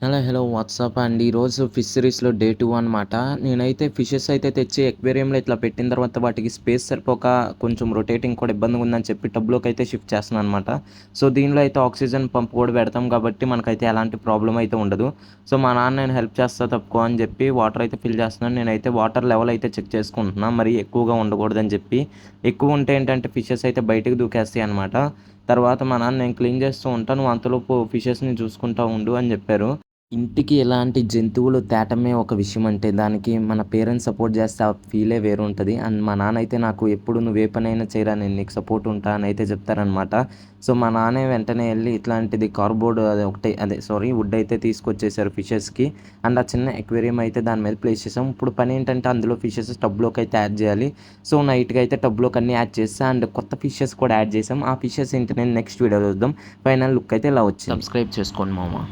Hello. WhatsApp అండి. ఈరోజు fish సిరీస్‌లో డే 2 అనమాట. నేనైతే ఫిషెస్ అయితే తెచ్చి అక్వేరియంలో ఇట్లా పెట్టిన తర్వాత వాటికి స్పేస్ సరిపోక కొంచెం రొటేటింగ్ కూడా ఇబ్బందిగా ఉందని చెప్పి టబ్‌లోకైతే షిఫ్ట్ చేస్తున్నాను అనమాట. సో, దీనిలో అయితే ఆక్సిజన్ పంప్ కూడా పెడతాం కాబట్టి మనకైతే ఎలాంటి ప్రాబ్లమ్ అయితే ఉండదు. సో, మా నాన్న నేను హెల్ప్ చేస్తా తప్పుకో అని చెప్పి వాటర్ అయితే ఫిల్ చేస్తున్నాను. నేనైతే వాటర్ లెవెల్ అయితే చెక్ చేసుకుంటున్నా. మరీ ఎక్కువగా ఉండకూడదని చెప్పి. ఎక్కువ ఉంటే ఏంటంటే ఫిషెస్ అయితే బయటకి దూకేస్తాయి అనమాట. తర్వాత మా నాన్న నేను క్లీన్ చేస్తూ ఉంటాను. నువ్వు అంతలోపు ఫిషెస్‌ని చూసుకుంటా ఉండు అని చెప్పారు. ఇంటికి ఎలాంటి జంతువులు తేటమే ఒక విషయం అంటే, దానికి మన పేరెంట్స్ సపోర్ట్ చేస్తే ఆ ఫీలే వేరుంటది. అండ్ మా నాన్న అయితే నాకు ఎప్పుడు "నువ్వు ఏ పనైనా చేయరా నేను నీకు సపోర్ట్ ఉంటా" అని అయితే చెప్తారనమాట. సో, మా నాన్నే వెంటనే ఎళ్లి ఇట్లాంటిది కార్డ్‌బోర్డ్ అది ఒకటి వుడ్ అయితే తీసుకొచ్చేసారు ఫిషెస్‌కి. అండ్ ఆ చిన్న అక్వేరియం అయితే దాని మీద ప్లేస్ చేసాం. ఇప్పుడు పనేంటంటే అందులో ఫిషెస్ టబ్‌లోకి అయితే యాడ్ చేయాలి. సో, నైట్‌గా అయితే టబ్‌లోకి అన్నీ యాడ్ చేసేసా. అండ్ కొత్త ఫిషెస్ కూడా యాడ్ చేసాం. ఆ ఫిషెస్ ఏంటి నేను నెక్స్ట్ వీడియోలో చూద్దాం. ఫైనల్ లుక్ అయితే ఇలా వచ్చింది. సబ్స్క్రైబ్ చేసుకోండి మామ.